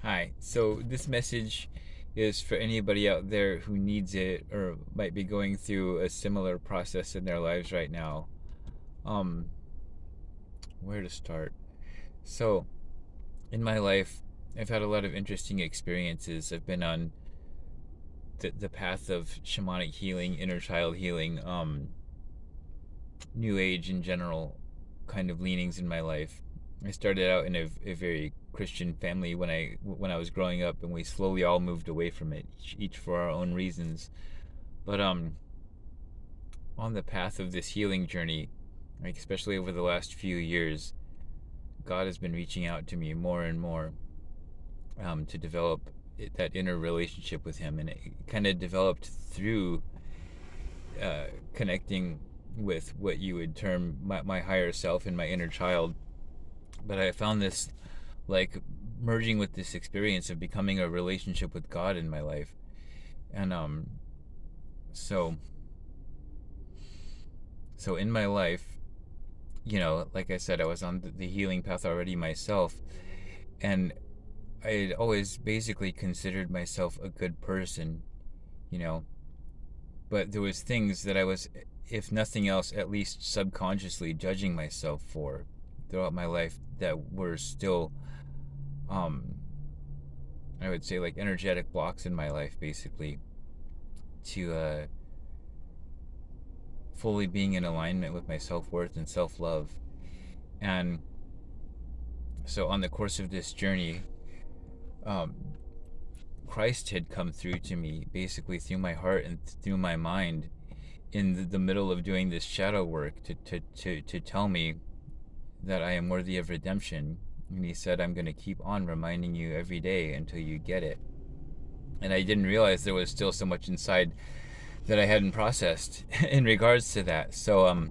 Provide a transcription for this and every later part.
Hi. So this message is for anybody out there who needs it or might be going through a similar process in their lives right now. Um, where to start? So in my life, I've had a lot of interesting experiences. I've been on the path of shamanic healing, inner child healing, new age in general kind of leanings in my life. I started out in a very Christian family when I was growing up, and we slowly all moved away from it, each for our own reasons. But on the path of this healing journey, like especially over the last few years, God has been reaching out to me more and more to develop that inner relationship with Him, and it kind of developed through connecting with what you would term my higher self and my inner child. But I found this like merging with this experience of becoming a relationship with God in my life. And so so in my life, like I said, I was on the healing path already myself, and I had always basically considered myself a good person, you know, but there was things that I was, if nothing else, at least subconsciously judging myself for throughout my life that were still um I would say like energetic blocks in my life, basically, to fully being in alignment with my self-worth and self-love. And so on the course of this journey, um, Christ had come through to me basically through my heart and through my mind in the middle of doing this shadow work to tell me that I am worthy of redemption. And he said, I'm going to keep on reminding you every day until you get it. And I didn't realize there was still so much inside that I hadn't processed in regards to that. So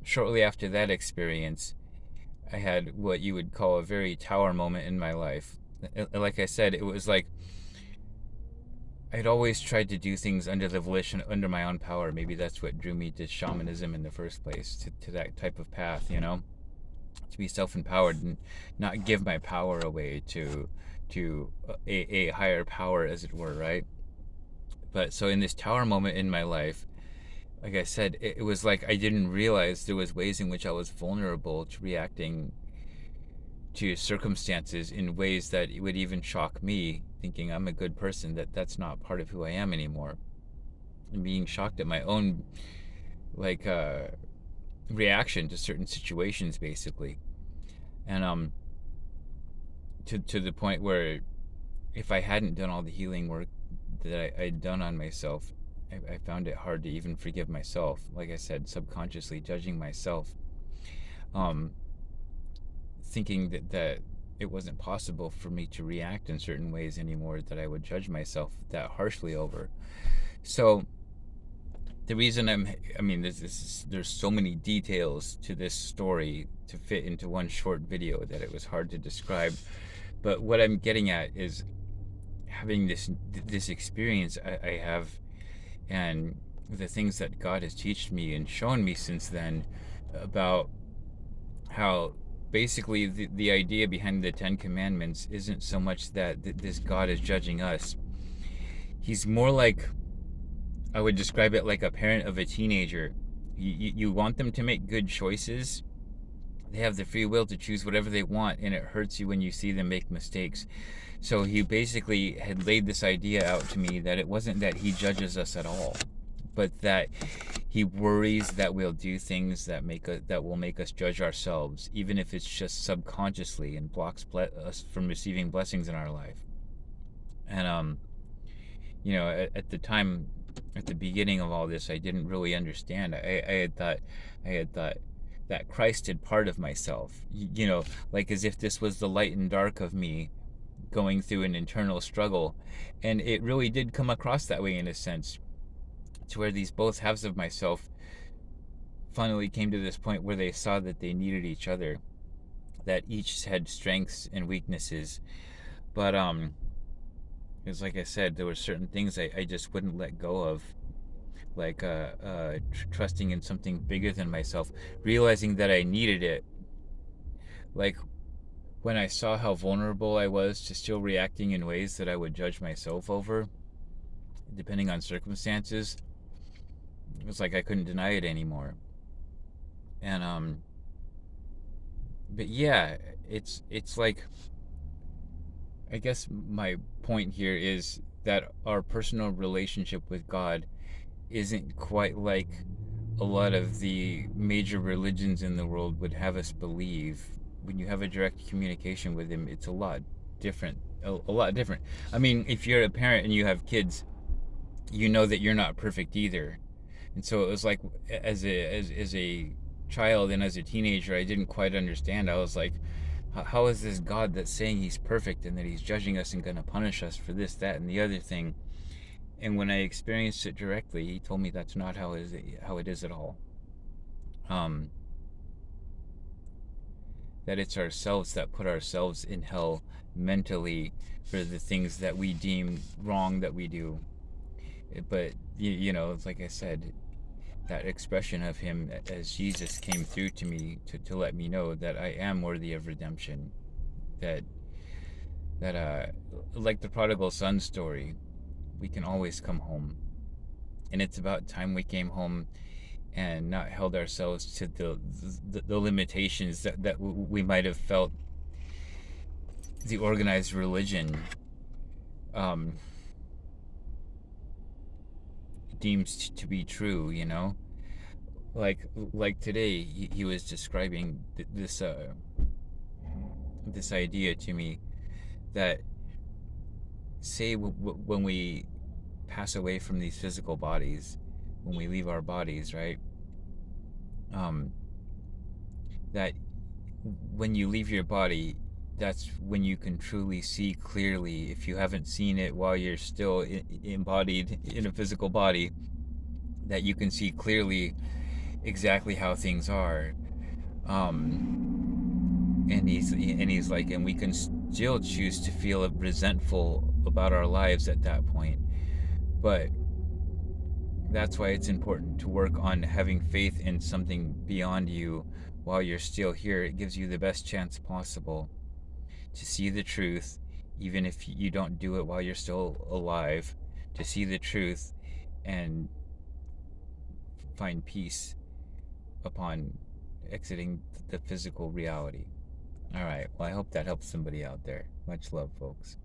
shortly after that experience, I had what you would call a very tower moment in my life. Like I said, it was like I'd always tried to do things under the volition, under my own power. Maybe that's what drew me to shamanism in the first place, to that type of path, to be self-empowered and not give my power away to a higher power, as it were, right? But so in this tower moment in my life, like I said, it was like I didn't realize there was ways in which I was vulnerable to reacting to circumstances in ways that it would even shock me, thinking I'm a good person, that's not part of who I am anymore, and being shocked at my own like reaction to certain situations, basically. And to the point where if I hadn't done all the healing work that I'd done on myself, I found it hard to even forgive myself. Like I said, subconsciously judging myself, um, thinking that it wasn't possible for me to react in certain ways anymore, that I would judge myself that harshly over. So the reason I mean, there's so many details to this story to fit into one short video that it was hard to describe. But what I'm getting at is having this experience I have, and the things that God has taught me and shown me since then about how basically the idea behind the Ten Commandments isn't so much that this God is judging us. He's more like, I would describe it like a parent of a teenager. You want them to make good choices. They have the free will to choose whatever they want, and it hurts you when you see them make mistakes. So he basically had laid this idea out to me that it wasn't that he judges us at all, but that he worries that we'll do things that will make us judge ourselves, even if it's just subconsciously, and blocks us from receiving blessings in our life. And at the time, at the beginning of all this, I didn't really understand. I had thought that Christ did part of myself, like as if this was the light and dark of me going through an internal struggle. And it really did come across that way in a sense, to where these both halves of myself finally came to this point where they saw that they needed each other, that each had strengths and weaknesses. But it's like I said, there were certain things I just wouldn't let go of, like trusting in something bigger than myself, realizing that I needed it. Like when I saw how vulnerable I was to still reacting in ways that I would judge myself over, depending on circumstances, it was like I couldn't deny it anymore. And but yeah, it's like, I guess my point here is that our personal relationship with God isn't quite like a lot of the major religions in the world would have us believe. When you have a direct communication with Him, it's a lot different. A lot different. I mean, if you're a parent and you have kids, you know that you're not perfect either. And so it was like, as a child and as a teenager, I didn't quite understand. I was like, how is this God that's saying He's perfect and that He's judging us and going to punish us for this, that, and the other thing? And when I experienced it directly, He told me that's not how it is at all. Um, that it's ourselves that put ourselves in hell mentally for the things that we deem wrong that we do. But it's like I said, that expression of Him as Jesus came through to me to let me know that I am worthy of redemption. That that like the prodigal son story, we can always come home, and it's about time we came home and not held ourselves to the limitations that we might have felt the organized religion um, deems to be true. Like today, he was describing this idea to me that, say, when we pass away from these physical bodies, when we leave our bodies, right? Um, that when you leave your body, that's when you can truly see clearly. If you haven't seen it while you're still embodied in a physical body, that you can see clearly exactly how things are. And he's like, and we can still choose to feel resentful about our lives at that point. But that's why it's important to work on having faith in something beyond you while you're still here. It gives you the best chance possible to see the truth, even if you don't do it while you're still alive, to see the truth and find peace upon exiting the physical reality. All right. Well, I hope that helps somebody out there. Much love, folks.